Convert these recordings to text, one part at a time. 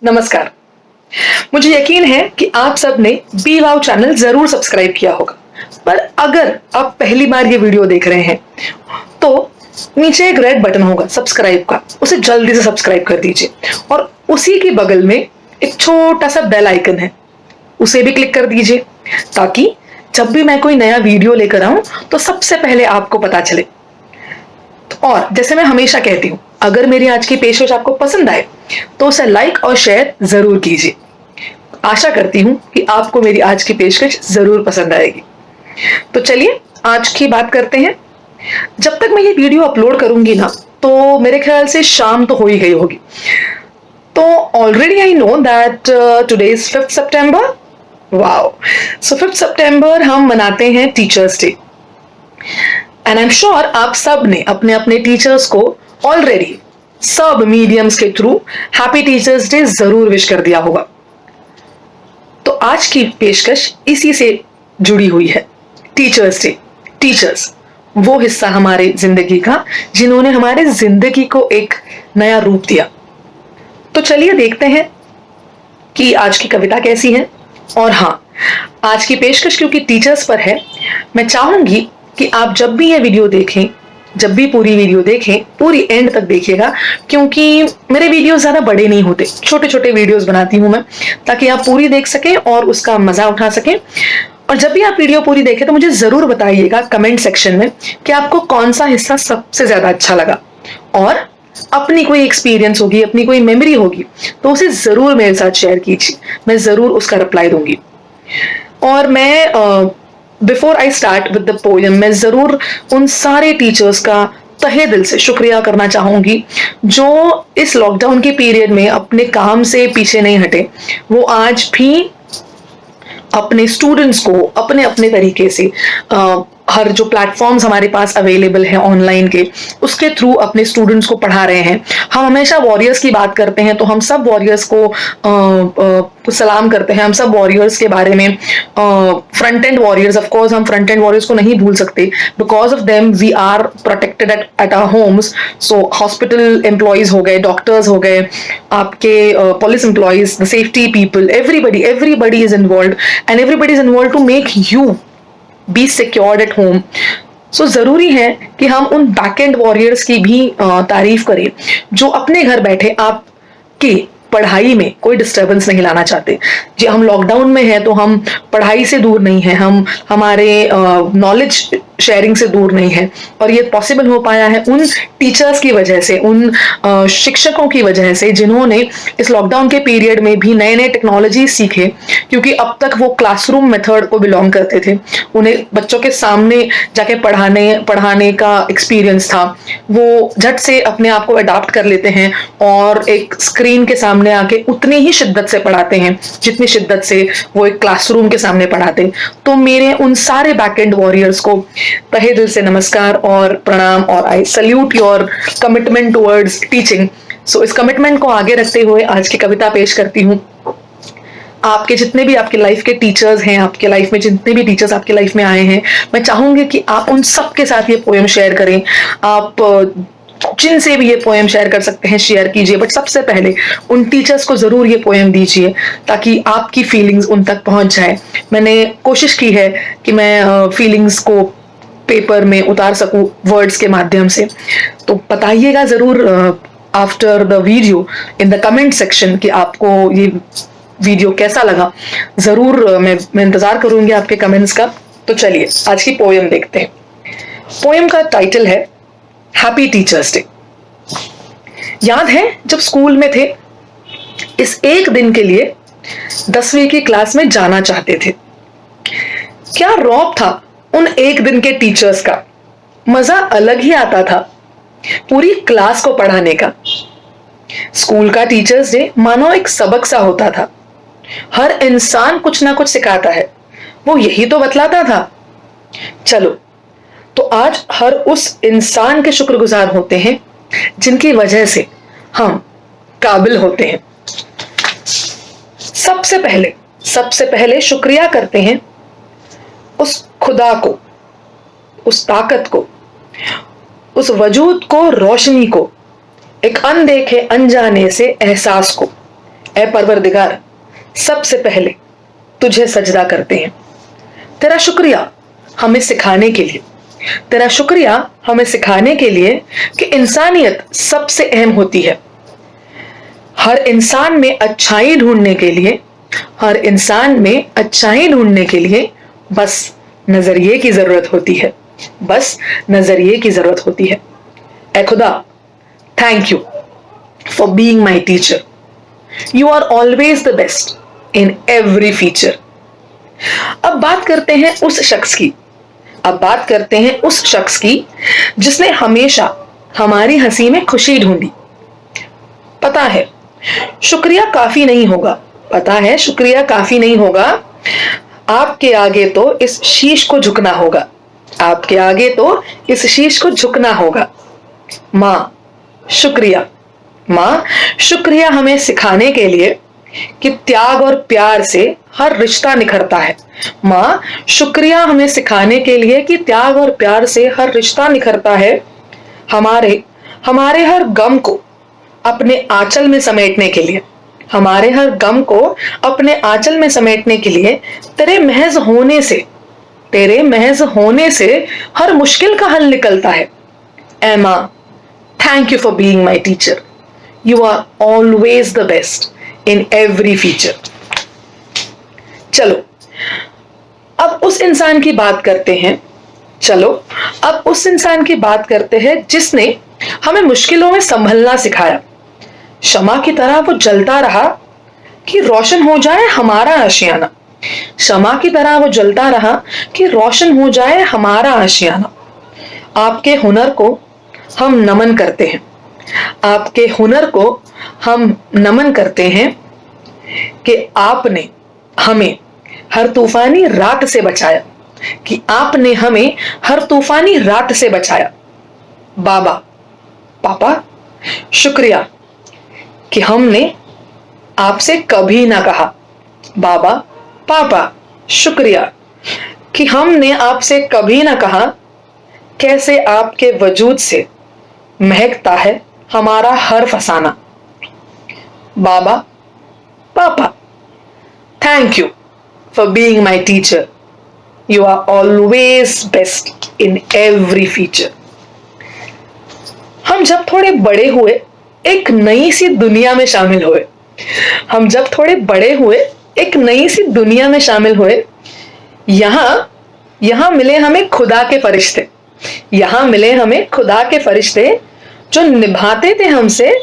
नमस्कार। मुझे यकीन है कि आप सब ने बी वाव चैनल जरूर सब्सक्राइब किया होगा, पर अगर आप पहली बार ये वीडियो देख रहे हैं तो नीचे एक रेड बटन होगा सब्सक्राइब का, उसे जल्दी से सब्सक्राइब कर दीजिए और उसी के बगल में एक छोटा सा बेल आइकन है, उसे भी क्लिक कर दीजिए ताकि जब भी मैं कोई नया वीडियो लेकर आऊं तो सबसे पहले आपको पता चले। और जैसे मैं हमेशा कहती हूं, अगर मेरी आज की पेशकश आपको पसंद आए तो उसे लाइक और शेयर जरूर कीजिए। आशा करती हूं कि आपको मेरी आज की पेशकश जरूर पसंद आएगी। तो चलिए आज की बात करते हैं। जब तक मैं ये वीडियो अपलोड करूंगी ना, तो मेरे ख्याल से शाम तो हो ही गई होगी। तो already I know that today is 5 सितंबर। वाओ, सो 5 सितंबर हम मनाते हैं teachers day and I am sure आप सब ने अपने अपने टीचर्स को ऑलरेडी सब मीडियम्स के थ्रू हैप्पी टीचर्स डे जरूर विश कर दिया होगा। तो आज की पेशकश इसी से जुड़ी हुई है। टीचर्स डे, टीचर्स वो हिस्सा हमारे जिंदगी का जिन्होंने हमारे जिंदगी को एक नया रूप दिया। तो चलिए देखते हैं कि आज की कविता कैसी है। और हाँ, आज की पेशकश क्योंकि टीचर्स पर है, मैं चाहूंगी कि आप जब भी ये वीडियो देखें, जब भी पूरी वीडियो देखें, पूरी एंड तक देखिएगा, क्योंकि मेरे वीडियो ज्यादा बड़े नहीं होते, छोटे छोटे वीडियोस बनाती हूं मैं, ताकि आप पूरी देख सकें और उसका मजा उठा सकें। और जब भी आप वीडियो पूरी देखें तो मुझे जरूर बताइएगा कमेंट सेक्शन में कि आपको कौन सा हिस्सा सबसे ज्यादा अच्छा लगा, और अपनी कोई एक्सपीरियंस होगी, अपनी कोई मेमोरी होगी तो उसे जरूर मेरे साथ शेयर कीजिए, मैं जरूर उसका रिप्लाई दूंगी। और मैं before I start with the poem, मैं जरूर उन सारे टीचर्स का तहे दिल से शुक्रिया करना चाहूंगी जो इस लॉकडाउन के पीरियड में अपने काम से पीछे नहीं हटे। वो आज भी अपने स्टूडेंट्स को अपने अपने तरीके से हर जो प्लेटफॉर्म्स हमारे पास अवेलेबल है ऑनलाइन के, उसके थ्रू अपने स्टूडेंट्स को पढ़ा रहे हैं। हम हमेशा वॉरियर्स की बात करते हैं तो हम सब वॉरियर्स को सलाम करते हैं, हम सब वॉरियर्स के बारे में, front end warriors, of course हम फ्रंट एंड वॉरियर्स को नहीं भूल सकते, because of them we are protected at our homes. So hospital employees हो गए, डॉक्टर्स हो गए, आपके police employees, the safety people, everybody is involve and everybody is involve to make you be secured at home. So जरूरी है कि हम उन बैक एंड वॉरियर्स की भी तारीफ करें जो अपने घर बैठे आपके पढ़ाई में कोई डिस्टरबेंस नहीं लाना चाहते। जी, हम लॉकडाउन में हैं तो हम पढ़ाई से दूर नहीं है, हम हमारे नॉलेज शेयरिंग से दूर नहीं है, और ये पॉसिबल हो पाया है उन टीचर्स की वजह से, उन शिक्षकों की वजह से जिन्होंने इस लॉकडाउन के पीरियड में भी नए नए टेक्नोलॉजी सीखे। क्योंकि अब तक वो क्लासरूम मेथड को बिलोंग करते थे, उन्हें बच्चों के सामने जाके पढ़ाने का एक्सपीरियंस था, वो झट से अपने आप को अडॉप्ट कर लेते हैं और एक स्क्रीन के सामने आके उतनी ही शिद्दत से पढ़ाते हैं जितनी शिद्दत से वो एक क्लासरूम के सामने पढ़ाते। तो मेरे उन सारे बैक एंड वॉरियर्स को तहे दिल से नमस्कार और प्रणाम, और I salute your commitment towards teaching. So इस कमिटमेंट को आगे रखते हुए आज की कविता पेश करती हूँ। आपके जितने भी आपके लाइफ के टीचर्स हैं, आपके लाइफ में जितने भी टीचर्स आपके लाइफ में आए हैं, मैं चाहूंगी कि आप उन सबके साथ ये पोएम शेयर करें। आप जिनसे भी ये पोएम शेयर कर सकते हैं शेयर कीजिए, बट सबसे पहले उन टीचर्स को जरूर ये पोएम दीजिए ताकि आपकी फीलिंग्स उन तक पहुंच जाए। मैंने कोशिश की है कि मैं फीलिंग्स को पेपर में उतार सकूं वर्ड्स के माध्यम से। तो बताइएगा जरूर after the video in the comment section कि आपको ये वीडियो कैसा लगा। जरूर मैं इंतजार करूंगी आपके कमेंट्स का। तो चलिए आज की पोएम देखते हैं। पोएम का टाइटल है हैप्पी टीचर्स डे। याद है जब स्कूल में थे, इस एक दिन के लिए 10वीं की क्लास में जाना चाहते थे। क्या रौब था उन एक दिन के टीचर्स का, मजा अलग ही आता था पूरी क्लास को पढ़ाने का। स्कूल का टीचर्स डे मानो एक सबक सा होता था, हर इंसान कुछ ना कुछ सिखाता है, वो यही तो बतलाता था। चलो तो आज हर उस इंसान के शुक्रगुजार होते हैं जिनकी वजह से हम काबिल होते हैं। सबसे पहले शुक्रिया करते हैं उस खुदा को, उस ताकत को, उस वजूद को, रोशनी को, एक अनदेखे अनजाने से एहसास को, ऐ परवरदिगार, सबसे पहले तुझे सजदा करते हैं। तेरा शुक्रिया हमें सिखाने के लिए, तेरा शुक्रिया हमें सिखाने के लिए कि इंसानियत सबसे अहम होती है। हर इंसान में अच्छाई ढूंढने के लिए, हर इंसान में अच्छाई ढूंढने के लिए बस नजरिए की जरूरत होती है, बस नजरिए की जरूरत होती है। ऐ खुदा, thank you for being my teacher. You are always the best in every feature. अब बात करते हैं उस शख्स की, अब बात करते हैं उस शख्स की जिसने हमेशा हमारी हंसी में खुशी ढूंढी। पता है शुक्रिया काफी नहीं होगा, पता है शुक्रिया काफी नहीं होगा, आपके आगे तो इस शीश को झुकना होगा, आपके आगे तो इस शीश को झुकना होगा। माँ शुक्रिया, माँ शुक्रिया हमें सिखाने के लिए कि त्याग और प्यार से हर रिश्ता निखरता है। माँ शुक्रिया हमें सिखाने के लिए कि त्याग और प्यार से हर रिश्ता निखरता है। हमारे हर गम को अपने आंचल में समेटने के लिए, हमारे हर गम को अपने आंचल में समेटने के लिए तेरे महज होने से, तेरे महज होने से हर मुश्किल का हल निकलता है। ऐ माँ, thank you for being my teacher. You are always the best in every feature. चलो अब उस इंसान की बात करते हैं, चलो अब उस इंसान की बात करते हैं जिसने हमें मुश्किलों में संभलना सिखाया। शमा की तरह वो जलता रहा कि रोशन हो जाए हमारा आशियाना, शमा की तरह वो जलता रहा कि रोशन हो जाए हमारा आशियाना। आपके हुनर को हम नमन करते हैं, आपके हुनर को हम नमन करते हैं कि आपने हमें हर तूफानी रात से बचाया, कि आपने हमें हर तूफानी रात से बचाया। बाबा, पापा शुक्रिया कि हमने आपसे कभी ना कहा। बाबा, पापा शुक्रिया कि हमने आपसे कभी ना कहा कैसे आपके वजूद से महकता है हमारा हर फसाना। बाबा, पापा, thank you for being my teacher. You are always best in every feature. हम जब थोड़े बड़े हुए एक नई सी दुनिया में शामिल हुए, हम जब थोड़े बड़े हुए एक नई सी दुनिया में शामिल हुए। यहां मिले हमें खुदा के फरिश्ते, यहां मिले हमें खुदा के फरिश्ते जो निभाते थे हमसे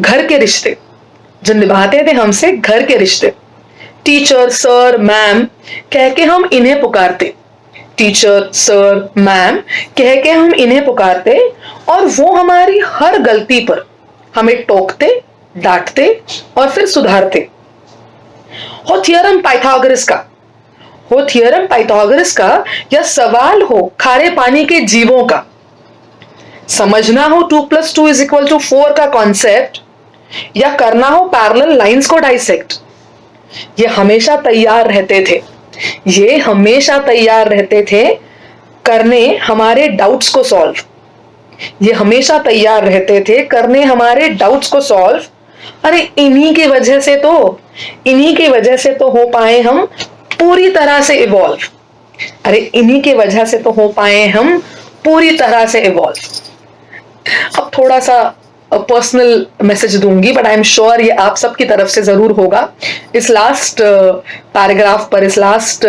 घर के रिश्ते, जो निभाते थे हमसे घर के रिश्ते। टीचर, सर, मैम कह के हम इन्हें पुकारते, टीचर, सर, मैम कह के हम इन्हें पुकारते, और वो हमारी हर गलती पर हमें टोकते, डांटते और फिर सुधारते। हो थियरम पाइथागोरस का, हो थियरम पाइथागोरस का, या सवाल हो खारे पानी के जीवों का, समझना हो 2 + 2 = 4 का कॉन्सेप्ट, या करना हो पैरेलल लाइंस को डाइसेक्ट, ये हमेशा तैयार रहते थे, ये हमेशा तैयार रहते थे करने हमारे डाउट्स को सॉल्व, ये हमेशा तैयार रहते थे करने हमारे डाउट्स को सॉल्व। अरे इन्हीं की वजह से तो हो पाए हम पूरी तरह से इवॉल्व, अरे इन्हीं की वजह से तो हो पाए हम पूरी तरह से इवॉल्व। अब थोड़ा सा पर्सनल मैसेज दूंगी, बट आई एम श्योर ये आप सबकी तरफ से जरूर होगा। इस लास्ट पैराग्राफ पर, इस लास्ट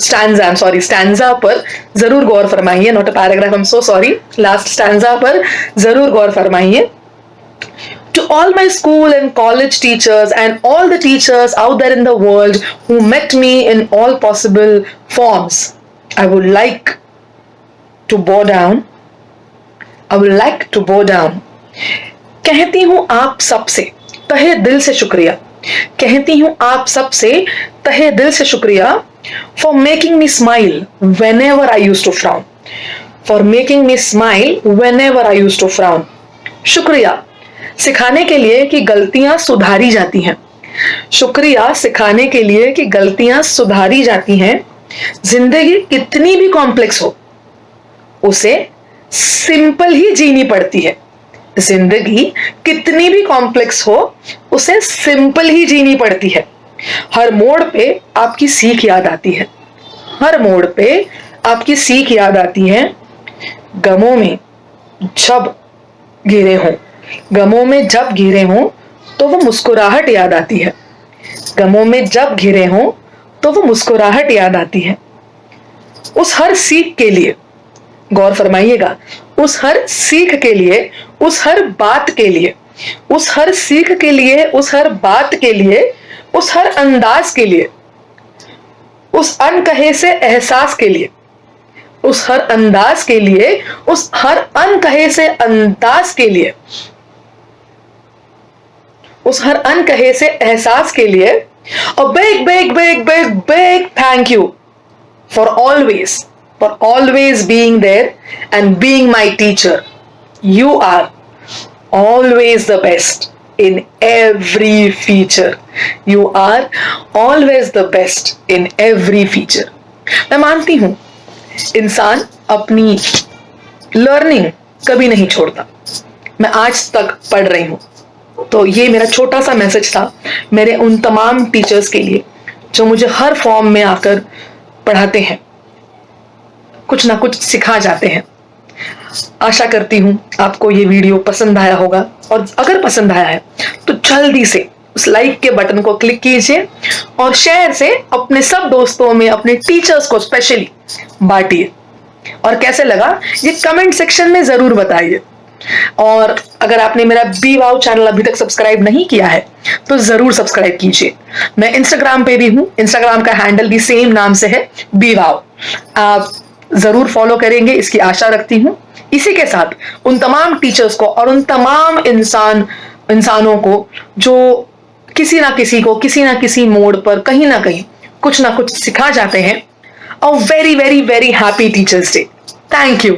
स्टैंजा पर जरूर गौर फरमाइए। Not a paragraph, I am so sorry, last stanza पर जरूर गौर फरमाइए। To all my school and college teachers and all the teachers out there in the world who met me in all possible forms, I would like to bow down. I would like to bow down. कहती हूं आप सबसे तहे दिल से शुक्रिया, कहती हूं आप सबसे तहे दिल से शुक्रिया for making me smile whenever I used to frown, for making me smile whenever I used to frown. शुक्रिया सिखाने के लिए कि गलतियां सुधारी जाती हैं, शुक्रिया सिखाने के लिए कि गलतियां सुधारी जाती हैं। जिंदगी कितनी भी कॉम्प्लेक्स हो, उसे सिंपल ही जीनी पड़ती है, जिंदगी कितनी भी कॉम्प्लेक्स हो, उसे सिंपल ही जीनी पड़ती है। हर मोड़ पे आपकी सीख याद आती है, हर मोड़ पे आपकी सीख याद आती है। गमों में जब घिरे हों, गमों में जब घिरे हों तो वो मुस्कुराहट याद आती है। गमों में जब घिरे हों तो वो मुस्कुराहट याद आती है। उस हर सीख के लिए, गौर फरमाइएगा, उस हर सीख के लिए, उस हर बात के लिए, उस हर सीख के लिए, उस हर बात के लिए, उस हर अंदाज के लिए, उस अनकहे से एहसास के लिए, उस हर अंदाज के लिए, उस हर अनकहे से अंदाज के लिए, उस हर अनकहे से एहसास के लिए a big big big big big thank you for always being there and being my teacher. You are always the best in every feature. You are always the best in every feature. मैं मानती हूं इंसान अपनी learning कभी नहीं छोड़ता। मैं आज तक पढ़ रही हूं, तो ये मेरा छोटा सा मैसेज था मेरे उन तमाम टीचर्स के लिए जो मुझे हर फॉर्म में आकर पढ़ाते हैं, कुछ ना कुछ सिखा जाते हैं। आशा करती हूं आपको ये वीडियो पसंद आया होगा, और अगर पसंद आया है तो जल्दी से उस लाइक के बटन को क्लिक कीजिए और शेयर से अपने सब दोस्तों में, अपने टीचर्स को स्पेशली बांटिए। और कैसे लगा ये कमेंट सेक्शन में जरूर बताइए। और अगर आपने मेरा बी वाव चैनल अभी तक सब्सक्राइब नहीं किया है तो जरूर सब्सक्राइब कीजिए। मैं इंस्टाग्राम पे भी हूं, इंस्टाग्राम का हैंडल भी सेम नाम से है, बी वाव। आप जरूर फॉलो करेंगे इसकी आशा रखती हूं। इसी के साथ उन तमाम टीचर्स को और उन तमाम इंसानों को जो किसी ना किसी को किसी ना किसी मोड़ पर कहीं ना कहीं कुछ ना कुछ सिखा जाते हैं, a very very very happy teachers day. Thank you.